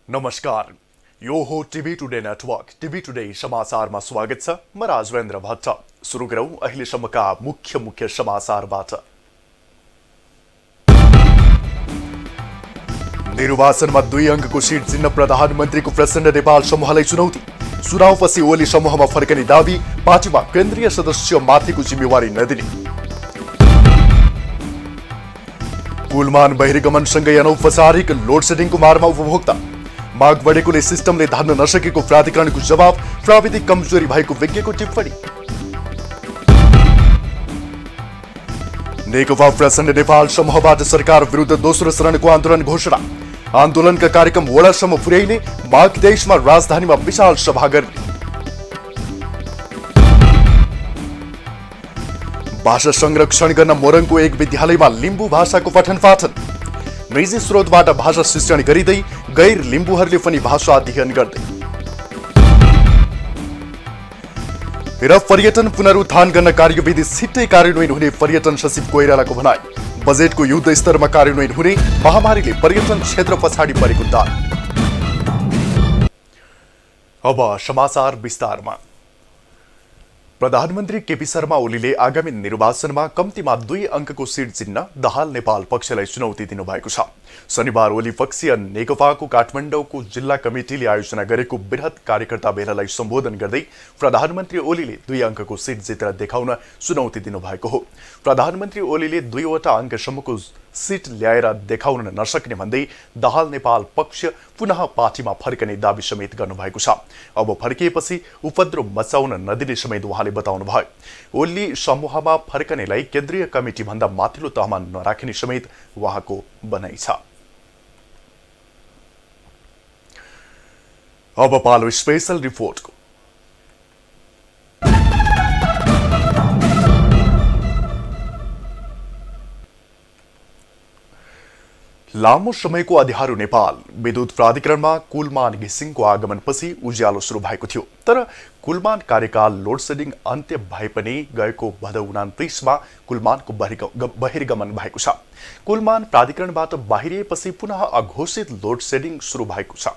नमस्कार, यो हो TV today network. TV today समाचारमा स्वागत छ। म राजवेन्द्र भट्ट। सुरु गरौं अहिलेसम्मका मुख्य समाचारबाट। निर्वाचनमा 2 अङ्कको सिट जित्न प्रधानमन्त्रीको प्रचण्ड नेपाल समूहलाई चुनौती। चुनावपछि ओली समूहमा फर्कने दावी, पार्टीमा केन्द्रीय सदस्य माथिको जिम्मेवारी नदिने। कुलमान बहिर्गमनसँगै अनौपचारिक लोडसेडिङको मारमा उपभोक्ता। माग बढेकोले सिस्टमले धान्न नसकेको प्राधिकरणको जवाब, प्राविधिक कमजोरी भएको विज्ञको टिप्पणी। नेकपा प्रचण्ड नेपाल समूहबाट सरकार विरुद्ध दोस्रो चरणको आन्दोलन घोषणा। आन्दोलनका कार्यक्रम वडासम्म पुर्याइने, माघ 23मा राजधानीमा विशाल सभा गर्ने। भाषा संरक्षण गर्न मोरङको एक विद्यालयमा लिम्बू भाषाको पठन पाठन। निजी स्रोतबाट भाषा शिक्षण गरिँदै गैर लिम्बूहरूले पनि भाषा अध्ययन गर्दै। र पर्यटन पुनरुत्थान गर्न कार्यविधि छिट्टै कार्यान्वयन हुने पर्यटन सचिव कोइरालाको भनाई। बजेटको युद्ध स्तरमा कार्यान्वयन हुने, महामारीले पर्यटन क्षेत्र पछाडि परेको दावी। अब समाचार विस्तारमा। प्रधानमन्त्री केपी शर्मा ओलीले आगामी निर्वाचनमा कम्तीमा 2 अङ्कको सिट जित्न दाहाल नेपाल पक्षलाई चुनौती दिनुभएको छ। शनिबार ओली पक्षीय नेकपाको काठमाडौँको जिल्ला कमिटीले आयोजना गरेको वृहत कार्यकर्ता भेलालाई सम्बोधन गर्दै प्रधानमन्त्री ओलीले 2 अङ्कको सिट जितेर देखाउन चुनौती दिनुभएको हो। प्रधानमन्त्री ओलीले 2 वटा अङ्कसम्मको सिट ल्याएर देखाउन नसक्ने भन्दै दाहाल नेपाल पक्ष पुनः पार्टीमा फर्कने दावी समेत गर्नुभएको छ। अब फर्किएपछि उपद्रव मचाउन नदिने समेत उहाँले बताउनुभयो। ओली समूहमा फर्कनेलाई केन्द्रीय कमिटी भन्दा माथिल्लो तहमा नराख्ने समेत उहाँको भनाइ छ। अब पालो स्पेशल रिपोर्टको। लामो समयको अँध्यारो नेपाल। विद्युत प्राधिकरणमा कुलमान घिसिङको आगमनपछि उज्यालो सुरु भएको थियो। तर कुलमान कार्यकाल लोडसेडिङ अन्त्य भए पनि गएको भदौ 29मा कुलमानको बहिर्गमन भएको छ। कुलमान प्राधिकरणबाट बाहिरिएपछि पुनः अघोषित लोडसेडिङ सुरु भएको छ।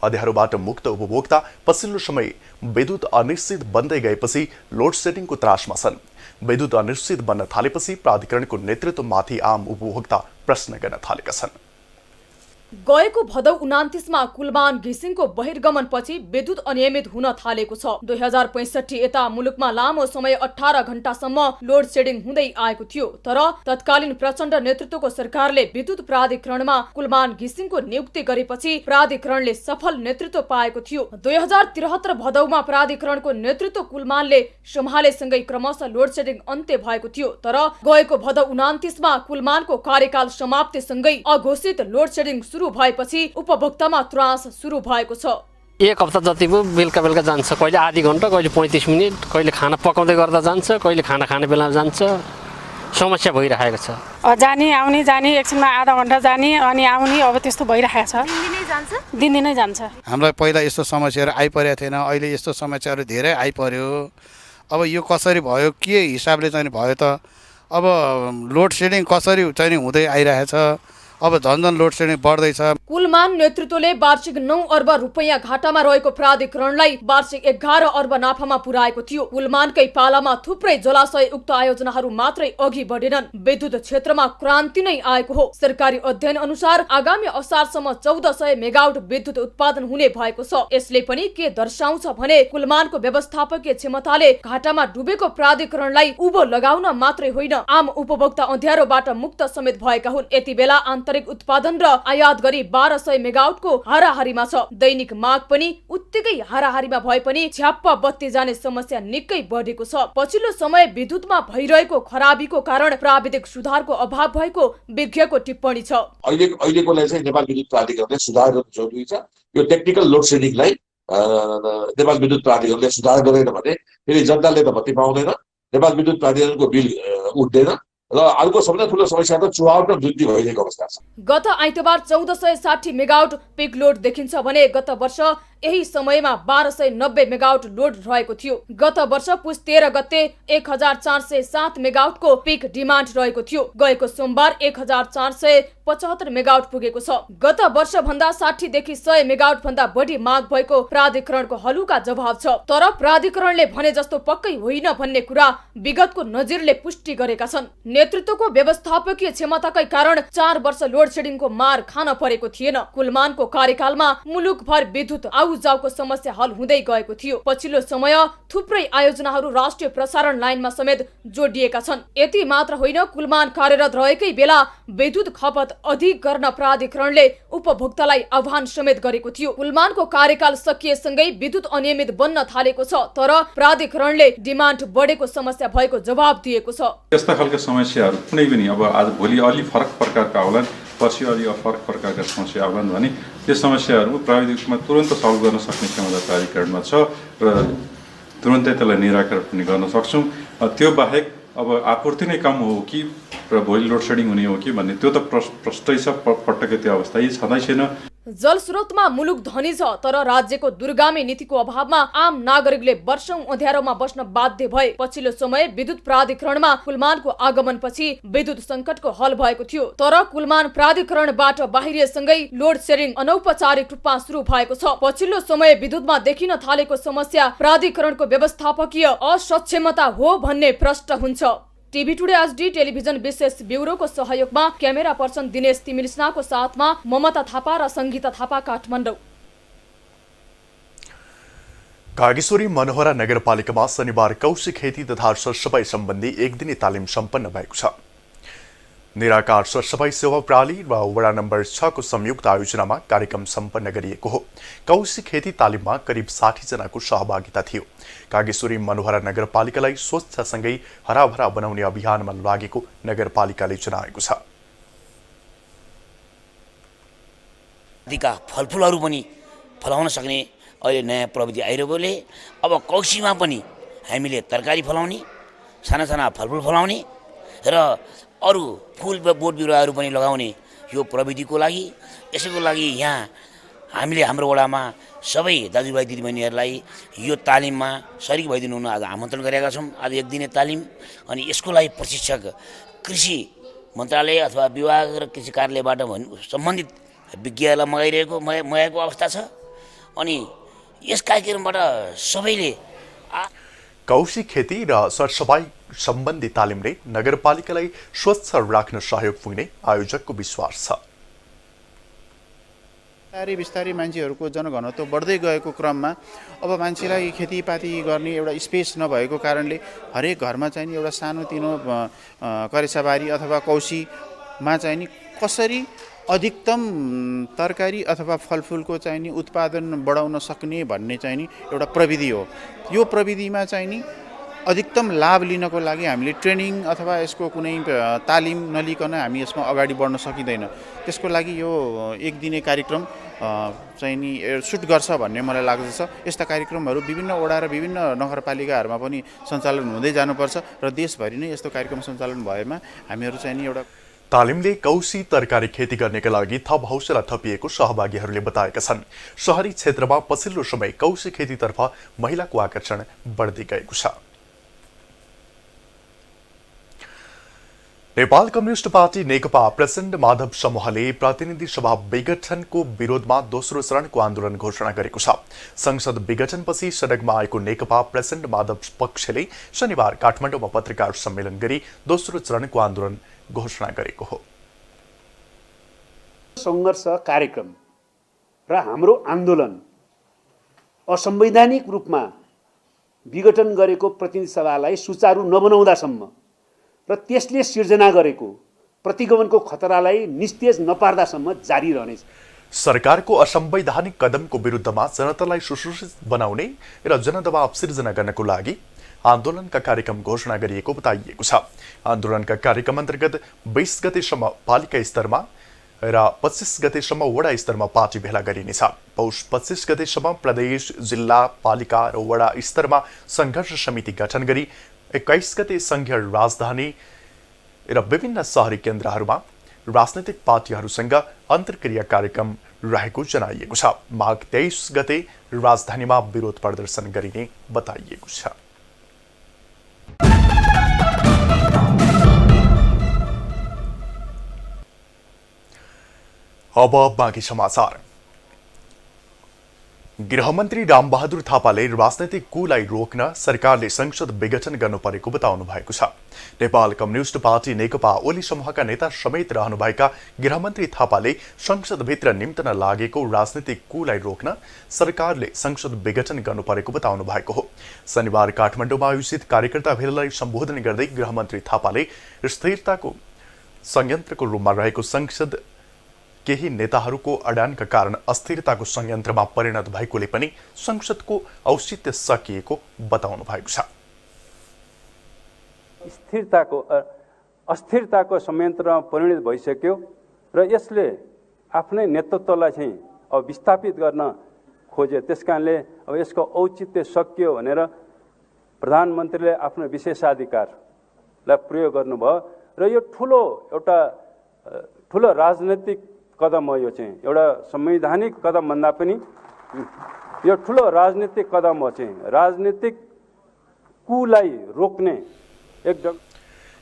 अँध्यारोबाट मुक्त उपभोक्ता पछिल्लो समय विद्युत अनिश्चित बन्दै गएपछि लोडसेडिङको त्रासमा छन्। विद्युत अनिश्चित बन्न थालेपछि प्राधिकरणको नेतृत्वमाथि आम उपभोक्ता प्रश्न गर्न थालेका छन्। गएको भदौ 29मा कुलमान घिसिङको बहिर्गमनपछि विद्युत अनियमित हुन थालेको छ। 2065 यता मुलुकमा लामो समय 18 घण्टासम्म लोड सेडिङ हुँदै आएको थियो। तर तत्कालीन प्रचण्ड नेतृत्वको सरकारले विद्युत प्राधिकरणमा कुलमान घिसिङको नियुक्ति गरेपछि प्राधिकरणले सफल नेतृत्व पाएको थियो। 2073 भदौमा प्राधिकरणको नेतृत्व कुलमानले सम्हालेसँगै क्रमशः लोड सेडिङ अन्त्य भएको थियो। तर गएको भदौ 29मा कुलमानको कार्यकाल समाप्तिसँगै अघोषित लोड सेडिङ भएपछि उपभोक्तामा त्रास सुरु भएको छ। 1 हप्ता जति पो बेलुका जान्छ, कहिले आधी घण्टा, कहिले 35 मिनट, कहिले खाना पकाउँदै गर्दा जान्छ, कहिले खाना खाने बेलामा जान्छ। समस्या भइरहेको छ। जाने आउने जाने एकछिनमा आधा घण्टा जाने अनि आउने, अब त्यस्तो भइरहेको छ। दिनदिनै जान्छ। हामीलाई पहिला यस्तो समस्याहरू आइपरेको थिएन, अहिले यस्तो समस्याहरू धेरै आइपर्यो। अब यो कसरी भयो, के हिसाबले चाहिँ भयो त? अब लोड सेडिङ कसरी चाहिँ हुँदै आइरहेछ। अब झन्झन लोड सेडिङ बढ्दैछ। कुलमान नेतृत्वले वार्षिक 9 अर्ब रुपैयाँ घाटामा रहेको प्राधिकरणलाई वार्षिक 11 अर्ब नाफामा पुर्याएको थियो। कुलमानकै पालामा थुप्रै जलाशय उक्त आयोजनाहरू मात्रै अघि बढेनन्। विद्युत क्षेत्रमा क्रान्ति नै आएको हो। सरकारी अध्ययन अनुसार आगामी असारसम्म 1400 मेगावाट विद्युत उत्पादन हुने भएको छ। यसले पनि के दर्शाउँछ भने कुलमानको व्यवस्थापकीय क्षमताले घाटामा डुबेको प्राधिकरणलाई उभो लगाउन मात्रै होइन, आम उपभोक्ता अँध्यारोबाट मुक्त समेत भएका हुन्। यति बेला उत्पादन र आयात गरी 1200 मेगावाटको हाराहारीमा छ। दैनिक माग पनि उत्तिकै हाराहारीमा भए पनि झ्याप्प बत्ती जाने समस्या निकै बढेको छ। पछिल्लो समय विद्युतमा भइरहेको खराबीको कारण प्राविधिक सुधारको अभाव भएको विज्ञको टिप्पणी छ। अहिलेको लागि चाहिँ नेपाल विद्युत प्राधिकरणले सुधार गर्न जरुरी छ। यो टेक्निकल लोड सेडिङलाई नेपाल विद्युत प्राधिकरणले सुधार गरेन भने फेरि जनताले त बत्ती पाउँदैन, नेपाल विद्युत प्राधिकरणको बिल उठ्दैन र अर्को सबैभन्दा ठुलो समस्या त चुहावट र वृद्धि भइरहेको अवस्था छ। गत आइतबार 1460 मेगावाट पिक लोड देखिन्छ भने गत वर्ष यही समयमा 1290 मेगावाट लोड रहेको थियो। गत वर्ष पुस 13 गते 1407 मेगावाटको पिक डिमान्ड रहेको थियो। गएको सोमबार 1405 75 मेगावाट पुगेको छ। गत वर्ष भन्दा 60 देखि 100 मेगावाट भन्दा बढी माग भएको प्राधिकरणको हलुका जवाब छ। तर प्राधिकरणले भने जस्तो पक्कै होइन भन्ने कुरा विगतको नजिरले पुष्टि गरेका छन्। नेतृत्वको व्यवस्थापकीय क्षमताकै कारण 4 वर्ष लोड शेडिङको मार खान परेको थिएन। कुलमानको कार्यकालमा मुलुकभर विद्युत आउजाउको समस्या हल हुँदै गएको थियो। पछिल्लो समय थुप्रै आयोजनाहरू राष्ट्रिय प्रसारण लाइनमा समेत जोडिएका छन्। यति मात्र होइन, कुलमान कार्यरत रहेकै बेला विद्युत खपत अधिक गर्न प्राधिकरणले उपभोक्तालाई आह्वान समेत गरेको थियो। कुलमानको कार्यकाल सकिएसँगै विद्युत अनियमित बन्न थालेको छ, तर प्राधिकरणले डिमान्ड बढेको समस्या भएको जवाब दिएको छ। यस्ता खालका समस्याहरू कुनै पनि अब आज भोलि अलि फरक प्रकारका आउलान्, पछि अलि फरक प्रकारका समस्या आउलान् भने त्यो समस्याहरू प्राविधिक रूपमा तुरन्त सल्भ गर्न सक्ने क्षमता प्राधिकरणमा छ र तुरन्तै त्यसलाई निराकरण पनि गर्न सक्छौँ। त्यो बाहेक अब आपूर्ति नै कम हो कि र भोलि लोड सेडिङ हुने हो कि भन्ने त्यो त प्रष्टै छ, पटक्कै त्यो अवस्था यही छँदै छैन। जलस्रोतमा मुलुक धनी छ, तर राज्यको दूरगामी नीतिको अभावमा आम नागरिकले वर्षौं अँध्यारोमा बस्न बाध्य भए। पछिल्लो समय विद्युत प्राधिकरणमा कुलमानको आगमनपछि विद्युत संकटको हल भएको थियो, तर कुलमान प्राधिकरणबाट बाहिरिएसँगै लोड सेडिङ अनौपचारिक रूपमा सुरु भएको छ। पछिल्लो समय विद्युतमा देखिन थालेको समस्या प्राधिकरणको व्यवस्थापकीय असक्षमता हो भन्ने प्रश्न हुन्छ। टिभी टुडे एचडी टेलिभिजन विशेष ब्युरोको सहयोगमा क्यामेरा पर्सन दिनेश तिमिल्सनाको साथमा ममता थापा र सङ्गीता थापा, काठमाडौँ। कागेश्वरी मनोहरा नगरपालिकामा शनिबार कौशी खेती तथा सरसफाई सम्बन्धी एक दिने तालिम सम्पन्न भएको छ। निराकार सरसफाई सेवा प्रणाली र वडा नम्बर 6 को संयुक्त आयोजनामा कार्यक्रम सम्पन्न गरिएको हो। कौशी खेती तालिममा करिब 60 जनाको सहभागिता थियो। कागेश्वरी मनोहरा नगरपालिकालाई स्वच्छसँगै हराभरा बनाउने अभियानमा लागेको नगरपालिकाले जनाएको छ। आदिका फलफुलहरू पनि फलाउन सक्ने अहिले नयाँ प्रविधि आइरहेकोले अब कौशीमा पनि हामीले तरकारी फलाउने, साना साना फलफुल फलाउने र अरू फुल बोट बिरुवाहरू पनि लगाउने यो प्रविधिको लागि, यसैको लागि यहाँ हामीले हाम्रो वडामा सबै दाजुभाइ दिदीबहिनीहरूलाई यो तालिममा सरिक भइदिनु हुन आज आमन्त्रण गरेका छौँ। आज एक दिने तालिम, अनि यसको लागि प्रशिक्षक कृषि मन्त्रालय अथवा विभाग र कृषि कार्यालयबाट सम्बन्धित विज्ञलाई मगाएको अवस्था छ। अनि यस कार्यक्रमबाट सबैले कौशी खेती र सरसफाई सम्बन्धी तालिमले नगरपालिकालाई स्वच्छ राख्न सहयोग पुग्ने आयोजकको विश्वास छ। बिस्तारै मान्छेहरूको जनघनत्व बढ्दै गएको क्रममा अब मान्छेलाई खेतीपाती गर्ने एउटा स्पेस नभएको कारणले हरेक घरमा चाहिँ नि एउटा सानोतिनो करेसाबारी अथवा कौशीमा चाहिँ नि कसरी अधिकतम तरकारी अथवा फलफुलको चाहिँ नि उत्पादन बढाउन सक्ने भन्ने चाहिँ नि एउटा प्रविधि हो। यो प्रविधिमा चाहिँ नि अधिकतम लाभ लिनको लागि हामीले ट्रेनिङ अथवा यसको कुनै तालिम नलिकन हामी यसमा अगाडि बढ्न सकिँदैन। त्यसको लागि यो एक दिने कार्यक्रम चाहिँ नि सुट गर्छ भन्ने मलाई लाग्दछ। यस्ता कार्यक्रमहरू विभिन्न वडा र विभिन्न नगरपालिकाहरूमा पनि सञ्चालन हुँदै जानुपर्छ र देशभरि नै यस्तो कार्यक्रम सञ्चालन भएमा हामीहरू चाहिँ नि एउटा तालिमले कौशी तरकारी खेती गर्नका लागि थप हौसला थपिएको सहभागीहरूले बताएका छन्। शहरी क्षेत्रमा पछिल्लो समय कौशी खेतीतर्फ महिलाको आकर्षण बढ्दै गएको छ। नेपाल कम्युनिस्ट पार्टी नेकपा प्रचण्ड माधव समूहले प्रतिनिधि सभा विघटनको विरोधमा दोस्रो चरणको आन्दोलन घोषणा गरेको छ। संसद विघटनपछि सडकमा आएको नेकपा प्रचण्ड माधव पक्षले शनिबार काठमाडौँमा पत्रकार सम्मेलन गरी दोस्रो चरणको आन्दोलन घोषणा गरेको हो। संघर्ष कार्यक्रम र हाम्रो आन्दोलन असंवैधानिक रूपमा विघटन गरेको प्रतिनिधि सभालाई सुचारू नबनाउँदासम्म र त्यसले सिर्जना गरेको प्रतिगमनको खतरालाई निस्तेज नपार्दासम्म जारी रहनेछ। सरकारको असंवैधानिक कदमको विरुद्धमा जनतालाई सुसूचित बनाउने र जनदबाव सिर्जना गर्नको लागि आन्दोलनका कार्यक्रम घोषणा गरिएको बताइएको छ। आन्दोलनका कार्यक्रम अन्तर्गत 20 गतेसम्म पालिका स्तरमा र 25 गतेसम्म वडा स्तरमा पार्टी भेला गरिनेछ। पौष 25 गतेसम्म प्रदेश, जिल्ला, पालिका र वडा स्तरमा संघर्ष समिति गठन गरी 21 गते संघीय राजधानी र विभिन्न शहरी केन्द्रहरूमा राजनैतिक पार्टीहरूसँग अन्तर्क्रिया कार्यक्रम रहेको जनाइएको छ। माघ 23 गते राजधानीमा विरोध प्रदर्शन गरिने बताइएको छ। अब बाँकी समाचार। गृहमन्त्री रामबहादुर थापाले राजनैतिक कुलाई रोक्न सरकारले संसद विघटन गर्नु परेको बताउनु भएको छ। नेपाल कम्युनिस्ट पार्टी नेकपा ओली समूहका नेता समेत रहनुभएका गृहमन्त्री थापाले संसदभित्र निम्तन लागेको राजनैतिक कुलाई रोक्न सरकारले संसद विघटन गर्नु परेको बताउनु भएको हो। शनिबार काठमाडौँमा आयोजित कार्यकर्ता भेलालाई सम्बोधन गर्दै गृहमन्त्री थापाले स्थिरताको संयन्त्रको रूपमा रहेको संसद केही नेताहरूको अडानका कारण अस्थिरताको संयन्त्रमा परिणत भएकोले पनि संसदको औचित्य सकिएको बताउनु भएको छ। अस्थिरताको संयन्त्रमा परिणत भइसक्यो र यसले आफ्नै नेतृत्वलाई चाहिँ अब विस्थापित गर्न खोजे। त्यसकारणले अब यसको औचित्य सकियो भनेर प्रधानमन्त्रीले आफ्नो विशेषाधिकारलाई प्रयोग गर्नुभयो र यो ठुलो राजनैतिक कदम हो। यो चाहिँ एउटा संवैधानिक कदम भन्दा पनि यो ठुलो राजनीतिक कदम हो। चाहिँ राजनीतिक कुलाई रोक्ने एक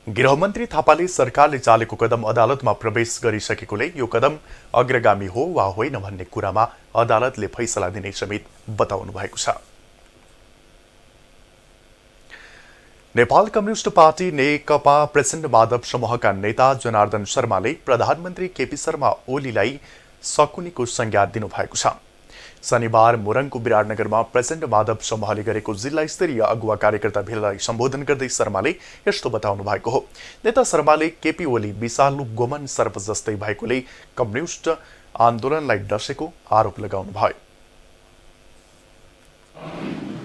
गृहमन्त्री थापाले सरकारले चालेको कदम अदालतमा प्रवेश गरिसकेकोले यो कदम अग्रगामी हो वा होइन भन्ने कुरामा अदालतले फैसला दिने समेत बताउनु भएको छ। नेपाल कम्युनिस्ट पार्टी नेकपा प्रचण्ड माधव समूहका नेता जनार्दन शर्माले प्रधानमन्त्री केपी शर्मा ओलीलाई शकुनीको संज्ञा दिनुभएको छ। शनिबार मोरङको विराटनगरमा प्रचण्ड माधव समूहले गरेको जिल्ला स्तरीय अगुवा कार्यकर्ता भेलालाई सम्बोधन गर्दै शर्माले यस्तो बताउनु भएको हो। नेता शर्माले केपी ओली विषालु गोमन सर्प जस्तै भएकोले कम्युनिस्ट आन्दोलनलाई डसेको आरोप लगाउनु भयो।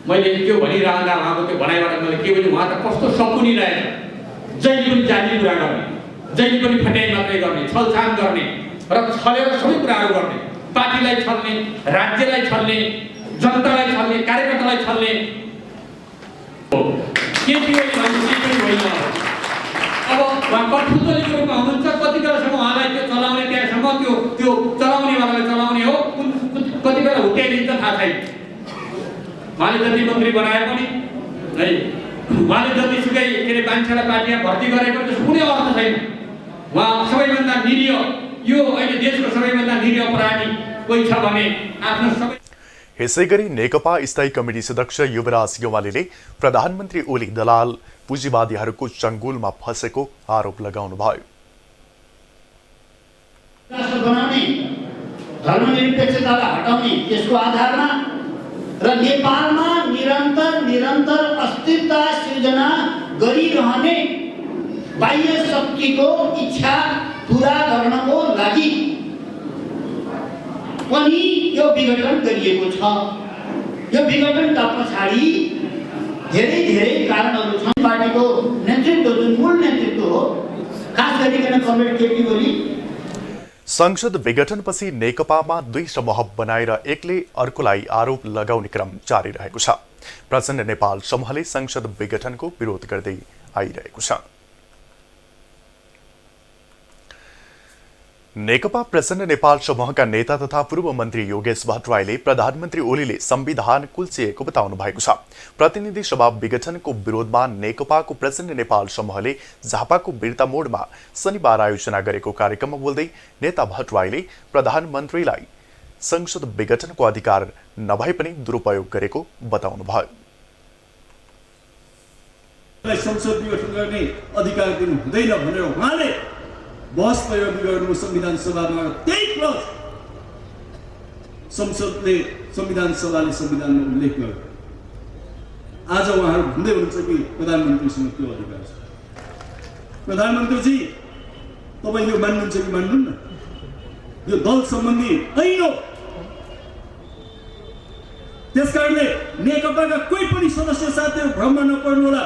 मैले त्यो भनिरहँदा उहाँको त्यो भनाइबाट मैले के भने उहाँ त कस्तो सकुनी रहेछ, जहिले पनि जाली कुरा गर्ने, जहिले पनि फट्याइ मात्रै गर्ने, छलछाम गर्ने र छलेर सबै कुराहरू गर्ने, पार्टीलाई छल्ने, राज्यलाई छल्ने, जनतालाई छल्ने, कार्यकर्तालाई छल्ने अब उहाँ कठपुतलीको रूपमा हुनुहुन्छ। कति बेलासम्म उहाँलाई त्यो चलाउने त्यहाँसम्म त्यो चलाउनेवालालाई चलाउने हो, कति बेला हुत्याइदिन्छ थाहा छैन। उहाँले जति मन्त्री बनाए पनि है, उहाँले जतिसुकै के अरे मान्छेलाई पार्टीमा भर्ती गरेको त्यसको कुनै अर्थ छैन। उहाँ सबैभन्दा निरीह, यो अहिले देशको सबैभन्दा निरीह अपराधी कोही छ भने आफ्नो सबै। यसैगरी नेकपा स्थायी कमिटी सदस्य युवराज गेवालीले प्रधानमन्त्री ओली दलाल पुँजीवादीहरूको चङ्गुलमा फँसेको आरोप लगाउनु भयो। धर्मनिरपेक्षतालाई हटाउने त्यसको आधारमा र नेपालमा निरन्तर अस्थिरता सिर्जना गरिरहने बाह्य शक्तिको इच्छा पूरा गर्नको लागि पनि यो विघटन गरिएको छ। यो विघटनका पछाडि धेरै कारणहरू छन्। पार्टीको नेतृत्व जुन मूल नेतृत्व हो, खास गरिकन कमरेड केपी ओली। संसद विघटनपछि नेकपामा दुई समूह बनाएर एकले अर्कोलाई आरोप लगाउने क्रम जारी रहेको छ। प्रचण्ड नेपाल समूहले संसद विघटनको विरोध गर्दै आइरहेको छ। नेकपा प्रचण्ड नेपाल समूहका नेता तथा पूर्व मन्त्री योगेश भट्टराईले प्रधानमन्त्री ओलीले संविधान कुल्चिएको बताउनु भएको छ। प्रतिनिधि सभा विघटनको विरोधमा नेकपाको प्रचण्ड नेपाल समूहले झापाको बिर्ता मोडमा शनिबार आयोजना गरेको कार्यक्रममा बोल्दै नेता भट्टराईले प्रधानमन्त्रीलाई संसद विघटनको अधिकार नभए पनि दुरुपयोग गरेको बताउनु भयो। संसद विघटन गर्ने अधिकार दिनु हुँदैन भनेर उहाँले बहस प्रयोग गर्नु संविधान सभामा त्यही क्लज संविधान सभाले संविधानमा उल्लेख गर्यो। आज उहाँहरू भन्दै हुनुहुन्छ कि प्रधानमन्त्रीसँग त्यो अधिकार छ। प्रधानमन्त्रीजी तपाईँ यो मान्नुहुन्छ कि मान्नुहुन्न? यो दल सम्बन्धी ऐन हो। त्यसकारणले नेकपाका कोही पनि सदस्य साथीहरू भ्रममा नपर्नु होला।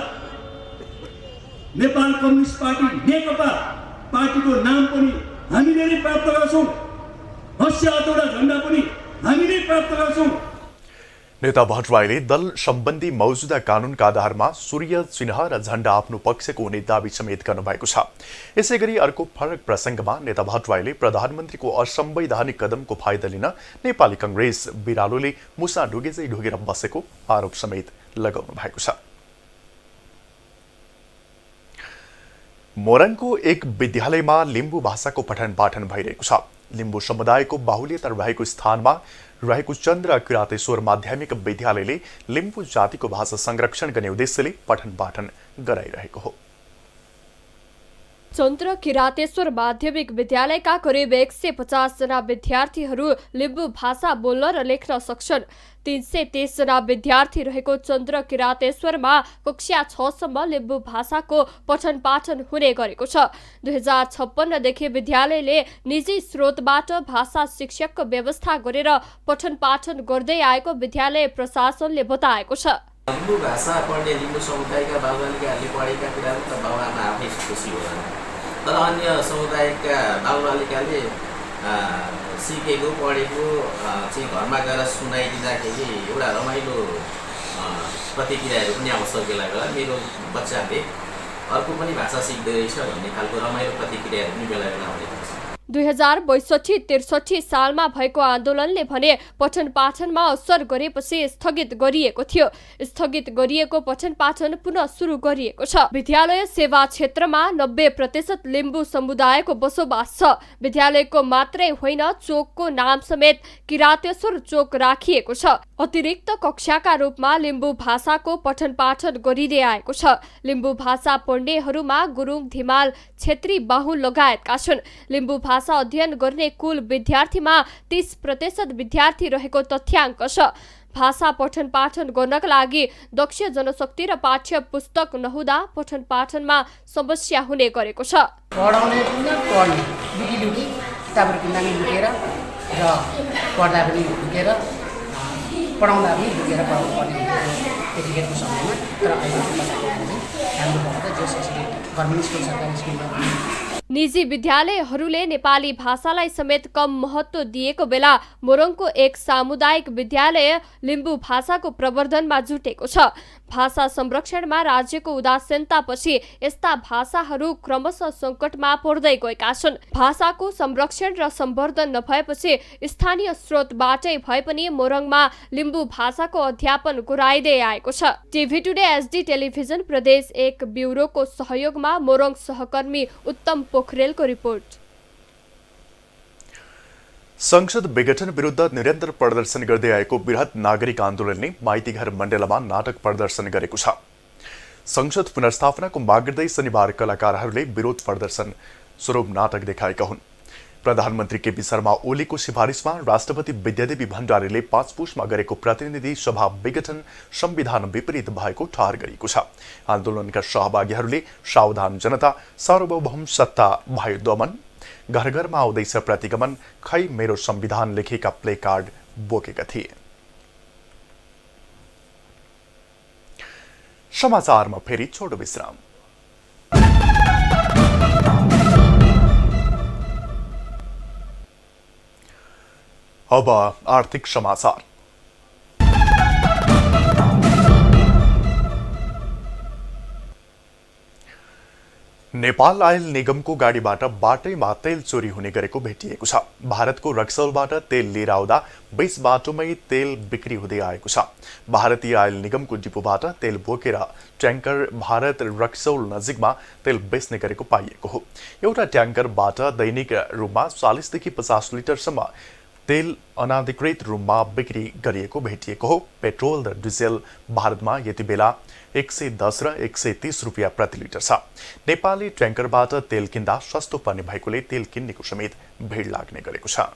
नेपाल कम्युनिस्ट पार्टी नेकपा पार्टीको नाम पनि हामीले नै प्राप्त गर्छौं, हस्य हतौडा झण्डा पनि हामीले प्राप्त गर्छौं। नेता भट्टराईले दल सम्बन्धी मौजुदा कानूनका आधारमा सूर्य चिन्ह र झण्डा आफ्नो पक्षको हुने दावी समेत गर्नुभएको छ। यसैगरी अर्को फरक प्रसङ्गमा नेता भट्टराईले प्रधानमन्त्रीको असंवैधानिक कदमको फाइदा लिन नेपाली कांग्रेस बिरालोले मुसा ढुगेजै ढुगेर बसेको आरोप समेत लगाउनु भएको छ। मोरङको एक विद्यालयमा लिम्बू भाषाको पठन पाठन भइरहेको छ। लिम्बू समुदायको बाहुल्यता रहेको स्थानमा रहेको चन्द्र किरातेश्वर माध्यमिक विद्यालयले लिम्बू जातिको भाषा संरक्षण गर्ने उद्देश्यले पठन पाठन गराइरहेको हो। चन्द्र किरातेश्वर माध्यमिक विद्यालयका करिब 150 जना विद्यार्थीहरू लिम्बू भाषा बोल्न र लेख्न सक्छन्। 323 जना विद्यार्थी रहेको चन्द्र किरातेश्वरमा कक्षा 6 सम्म लिम्बू भाषाको पठन पाठन हुने गरेको छ। 2056 देखि विद्यालयले निजी स्रोतबाट भाषा शिक्षकको व्यवस्था गरेर पठन पाठन गर्दै आएको विद्यालय प्रशासनले बताएको छ। लिम्बू भाषा पढ्ने लिम्बू समुदायका बालबालिकाहरूले पढेका कुराहरू त बाबुआमा आफै खुसी होला, तर अन्य समुदायका बालबालिकाले सिकेको पढेको चाहिँ घरमा गएर सुनाइदिँदाखेरि एउटा रमाइलो प्रतिक्रियाहरू पनि आउँछ। बेला बेला मेरो बच्चाले अर्को पनि भाषा सिक्दै रहेछ भन्ने खालको रमाइलो प्रतिक्रियाहरू पनि बेला बेला आउने गर्छ। 2062-63 सालमा भएको आन्दोलनले भने पठन पाठनमा असर गरेपछि स्थगित गरिएको थियो। स्थगित गरिएको पठन पाठन पुनः सुरु गरिएको छ। विद्यालय सेवा क्षेत्रमा 90% लिम्बू समुदायको बसोबास छ। विद्यालयको मात्रै होइन, चोकको नाम समेत किरातेश्वर चोक राखिएको छ। अतिरिक्त कक्षाका रूपमा लिम्बू भाषाको पठन पाठन गरिँदै आएको छ। लिम्बू भाषा पढ्नेहरूमा गुरुङ, धिमाल, छेत्री, बाहुन लगायतका छन्। लिम्बू भाषा अध्ययन गर्ने कुल विद्यार्थीमा 30% विद्यार्थी रहेको तथ्याङ्क छ। भाषा पठन पाठन गर्नका लागि दक्ष जनशक्ति र पाठ्य पुस्तक नहुँदा पठन पाठनमा समस्या हुने गरेको छ। पढाउने पनि पढ्ने लुकी किताबहरू किन्दा पनि लुकेर र पढ्दा पनि लुकेर, पढाउँदा पनि लुकेर पढाउनु पर्ने त्यतिखेरको समयमा। तर अहिलेको बच्चाहरू हाम्रो भएर जस यसरी गभर्मेन्ट स्कुल, सरकारी स्कुलमा निजी विद्यालयहरूले नेपाली भाषालाई समेत कम महत्त्व दिएको बेला मोरङको एक सामुदायिक विद्यालय लिम्बू भाषाको प्रवर्धनमा जुटेको छ। भाषा संरक्षणमा राज्यको उदासीनतापछि यस्ता भाषाहरू क्रमशः सङ्कटमा पर्दै गएका छन्। भाषाको संरक्षण र सम्वर्धन नभएपछि स्थानीय स्रोतबाटै भए पनि मोरङमा लिम्बू भाषाको अध्यापन गराइँदै आएको छ। टिभी टुडे एसडी टेलिभिजन प्रदेश 1 ब्युरोको सहयोगमा मोरङ सहकर्मी उत्तम पोखरेलको रिपोर्ट। संसद विघटन विरुद्ध निरन्तर प्रदर्शन गर्दै आएको बृहत नागरिक आन्दोलनले माइतीघर मण्डलमा नाटक प्रदर्शन गरेको छ। संसद पुनर्स्थापनाको माग गर्दै शनिबार कलाकारहरूले विरोध प्रदर्शन स्वरूप नाटक देखाएका हुन्। प्रधानमन्त्री केपी शर्मा ओलीको सिफारिसमा राष्ट्रपति विद्यादेवी भण्डारीले 5 पुसमा गरेको प्रतिनिधि सभा विघटन संविधान विपरीत भएको ठहर गरिएको छ। आन्दोलनका सहभागीहरूले सावधान जनता, सार्वभौम सत्ता भयो दमन, घर घरमा आउँदैछ प्रतिगमन, खै मेरो संविधान लेखेका प्ले कार्ड बोकेका थिए। समाचारमा फेरि छोटो विश्राम। अब आर्थिक समाचार। नेपाल आयल निगमको गाडीबाट बाटैमा तेल चोरी हुने गरेको भेटिएको छ। भारतको रक्सौलबाट तेल लिएर आउँदा 20 बाटोमै तेल बिक्री हुँदै आएको छ। भारतीय आयल निगमको डिपोबाट तेल बोकेर ट्याङ्कर भारत रक्सौल नजिकमा तेल बेच्ने गरेको पाइएको हो। एउटा ट्याङ्करबाट दैनिक रूपमा 40 देखि 50 लिटरसम्म तेल अनाधिकृत रूपमा बिक्री गरिएको भेटिएको हो। पेट्रोल र डिजेल भारतमा यति बेला 110 र 130 रुपियाँ प्रति लिटर छ। नेपाली ट्याङ्करबाट तेल किन्दा सस्तो पर्ने भएकोले तेल किन्नेको समेत भिड लाग्ने गरेको छ।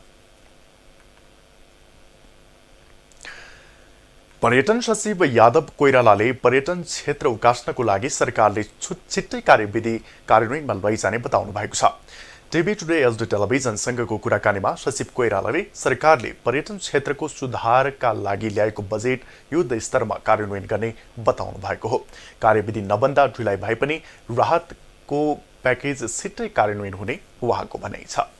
पर्यटन सचिव यादव कोइरालाले पर्यटन क्षेत्र उकास्नको लागि सरकारले छिट्टै कार्यविधि कार्यान्वयनमा लैजाने बताउनु भएको छ। टिभी टुडे एसडी टेलिभिजनसँगको कुराकानीमा सचिव कोइरालाले सरकारले पर्यटन क्षेत्रको सुधारका लागि ल्याएको बजेट युद्ध स्तरमा कार्यान्वयन गर्ने बताउनु भएको हो। कार्यविधि नबन्दा ढिलाइ भए पनि राहतको प्याकेज छिट्टै कार्यान्वयन हुने उहाँको भनाइ छ।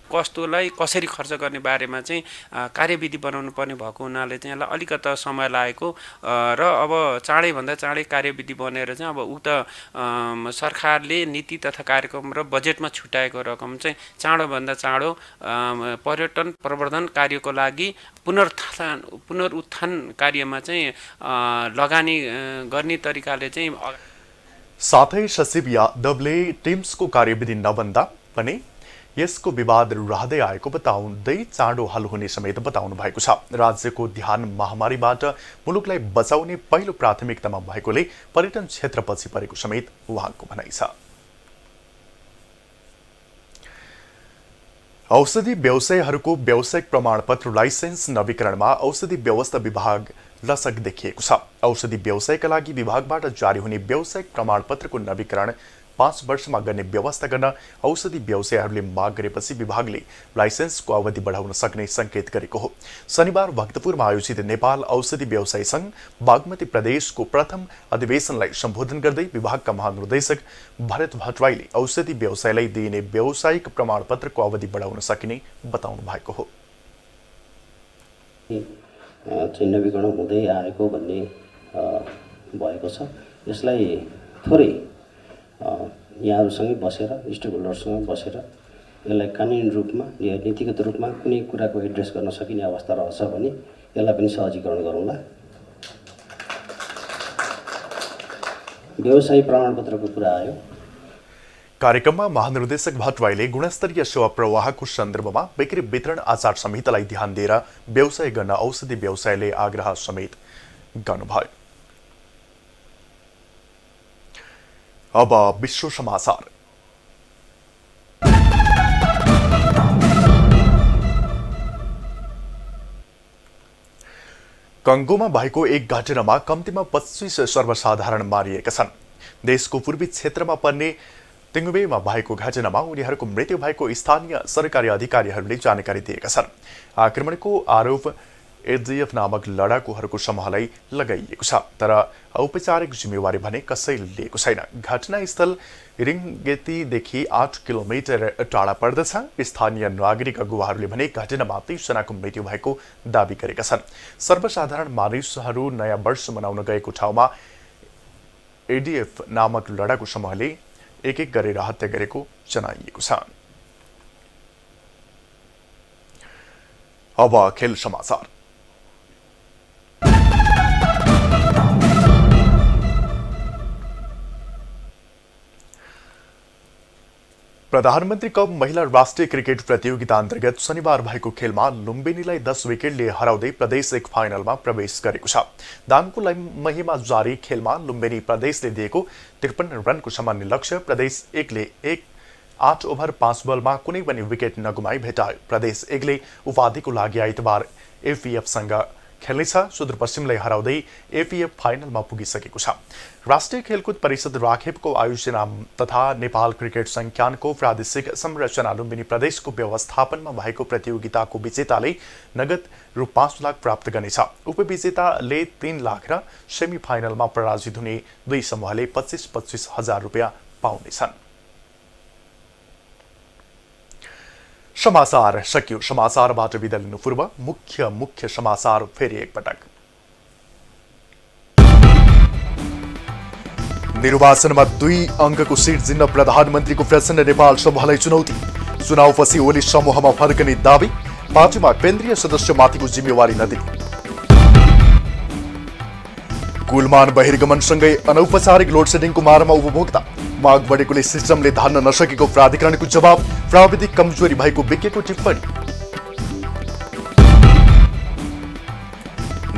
कस्तोलाई कसरी खर्च गर्ने बारेमा चाहिँ कार्यविधि बनाउनु पर्ने भएको हुनाले चाहिँ यसलाई अलिकता समय लागेको र अब चाँडैभन्दा चाँडै कार्यविधि बनेर चाहिँ अब उक्त सरकारले नीति तथा कार्यक्रम र बजेटमा छुट्याएको रकम चाहिँ चाँडोभन्दा चाँडो पर्यटन प्रवर्धन कार्यको लागि पुनरुत्थान कार्यमा चाहिँ लगानी गर्ने तरिकाले चाहिँ। साथै सचिव यादवले टिम्सको कार्यविधि नबन्दा पनि यसको विवाद रहँदै आएको बताउँदै चाँडो हल हुने समेत बताउनु भएको छ। राज्यको ध्यान महामारीबाट मुलुकलाई बचाउने पहिलो प्राथमिकतामा भएकोले पर्यटन क्षेत्र पछि परेको समेत उहाँको भनाइ छ। औषधि व्यवसायीहरूको व्यावसायिक प्रमाणपत्र लाइसेन्स नवीकरणमा औषधि व्यवस्था विभाग लसक देखिएको छ। औषधि व्यवसायका लागि विभागबाट जारी हुने व्यावसायिक प्रमाणपत्रको नवीकरण 5 वर्षमा गर्ने व्यवस्था गर्न औषधि व्यवसायीहरूले माग गरेपछि विभागले लाइसेन्सको अवधि बढाउन सक्ने संकेत गरेको हो। शनिबार भक्तपुरमा आयोजित नेपाल औषधि व्यवसायी संघ बागमती प्रदेशको प्रथम अधिवेशनलाई सम्बोधन गर्दै विभागका महानिर्देशक भरत भट्टराईले औषधि व्यवसायलाई दिइने व्यावसायिक प्रमाणपत्रको अवधि बढाउन सकिने बताउनु भएको हो। नवीकरण हुँदै आएको भन्ने भएको छ। यसलाई थोरै यहाँहरूसँगै बसेर स्टेक होल्डरसँग बसेर यसलाई कानुनी रूपमा या नीतिगत रूपमा कुनै कुराको एड्रेस गर्न सकिने अवस्था रहछ भने यसलाई पनि सहजीकरण गरौँला। व्यवसायी प्रमाणपत्रको कुरा आयो। कार्यक्रममा महानिर्देशक भट्टराईले गुणस्तरीय सेवा प्रवाहको सन्दर्भमा बिक्री वितरण आचार संहितालाई ध्यान दिएर व्यवसाय गर्न औषधि व्यवसायले आग्रह समेत गर्नुभयो। अब विश्व समाचार। कंगोमा भएको एक घटनामा कम्तीमा 25 सर्वसाधारण मारिएका छन्। देशको पूर्वी क्षेत्रमा पर्ने तिङ्गुवेमा भएको घटनामा उनीहरूको मृत्यु भएको स्थानीय सरकारी अधिकारीहरूले जानकारी दिएका छन्। आक्रमणको आरोप एडीएफ नामक लडाकुहरूको समूहलाई लगाइएको छ, तर औपचारिक जिम्मेवारी भने कसैले लिएको छैन। घटनास्थल रिङ्गेतीदेखि 8 किलोमिटर टाढा पर्दछ। स्थानीय नागरिक अगुवाहरूले भने घटनामा 30 जनाको मृत्यु भएको दावी गरेका छन्। सर्वसाधारण मानिसहरू नयाँ वर्ष मनाउन गएको ठाउँमा एडीएफ नामक लडाकु समूहले एक गरेर हत्या गरेको जनाइएको छ। अब खेल समाचार। प्रधानमन्त्री कप महिला राष्ट्रिय क्रिकेट प्रतियोगिता अन्तर्गत शनिबार भएको खेलमा लुम्बिनीलाई 10 विकेटले हराउँदै प्रदेश 1 फाइनलमा प्रवेश गरेको छ। दाङको महिमा जारी खेलमा लुम्बिनी प्रदेशले दिएको 53 रनको सामान्य लक्ष्य प्रदेश 1 ले 8 ओभर 5 बलमा कुनै पनि विकेट नगुमाई भेटायो। प्रदेश 1 ले उपाधिको लागि आइतबार एफईएफसँग खेल्नेछ। सुदूरपश्चिमलाई हराउँदै एफईएफ फाइनलमा पुगिसकेको छ। राष्ट्रिय खेलकुद परिषद राखेपको आयोजना तथा नेपाल क्रिकेट संज्ञानको प्रादेशिक संरचना लुम्बिनी प्रदेशको व्यवस्थापनमा भएको प्रतियोगिताको विजेताले नगद रु 5 लाख प्राप्त गर्नेछ। उपविजेताले 3 लाख र सेमी फाइनलमा पराजित हुने दुई समूहले 25-25 हजार रुपियाँ पाउनेछन्। समाचार सकियो। समाचारबाट बिदा लिनु पूर्व मुख्य समाचार फेरि एकपटक। निर्वाचनमा 2 अङ्कको सिट जित्न प्रधानमन्त्रीको प्रचण्ड नेपाल समूहलाई चुनौती। चुनावपछि ओली समूहमा फर्कने दावी। पार्टीमा केन्द्रीय सदस्यमाथिको जिम्मेवारी नदिने। कुलमान बहिर्गमनसँगै अनौपचारिक लोड सेडिङको मारमा उपभोक्ता। माग बढेकोले सिस्टमले धान्न नसकेको प्राधिकरणको जवाब। प्राविधिक कमजोरी भएको विज्ञको टिप्पणी।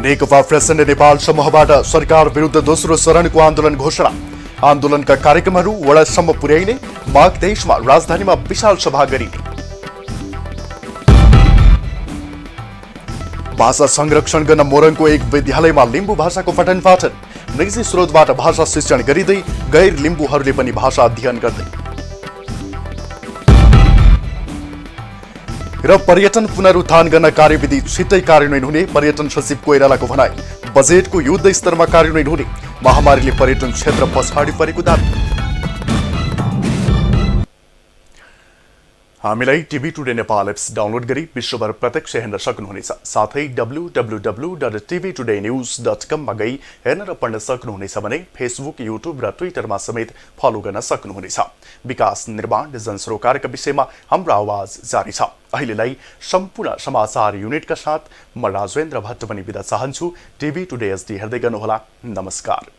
नेकपा प्रचण्ड नेपाल समूहबाट सरकार विरुद्ध दोस्रो चरणको आन्दोलन घोषणा। आन्दोलनका कार्यक्रमहरू वडासम्म पुर्याइने। माघ 23मा राजधानीमा विशाल सभा गरिने। भाषा संरक्षण गर्न मोरङको एक विद्यालयमा लिम्बू भाषाको पठन पाठन। निजी स्रोतबाट भाषा शिक्षण गरिँदै गैर लिम्बूहरूले पनि भाषा अध्ययन गर्दै। र पर्यटन पुनरुत्थान गर्न कार्यविधि छिट्टै कार्यान्वयन हुने पर्यटन सचिव कोइरालाको भनाई। बजेटको युद्ध स्तरमा कार्यान्वयन हुने। महामारीले पर्यटन क्षेत्र पछाडि परेको दावी। हामीलाई TV today Nepal apps download गरी विश्वभर प्रत्यक्ष हेर्न सक्नुहुनेछ। साथै www.tvtoday.news.com मा गई हेर्न र पढ्न सक्नुहुनेछ भने फेसबुक, युट्युब र ट्विटरमा समेत फलो गर्न सक्नुहुनेछ। विकास, निर्माण, जनसरोकारका विषयमा हाम्रो आवाज जारी छ। अहिलेलाई सम्पूर्ण समाचार युनिटका साथ म राजेन्द्र भट्ट पनि बिदा चाहन्छु। टिभी टुडे एसडी हेर्दै गर्नुहोला। नमस्कार।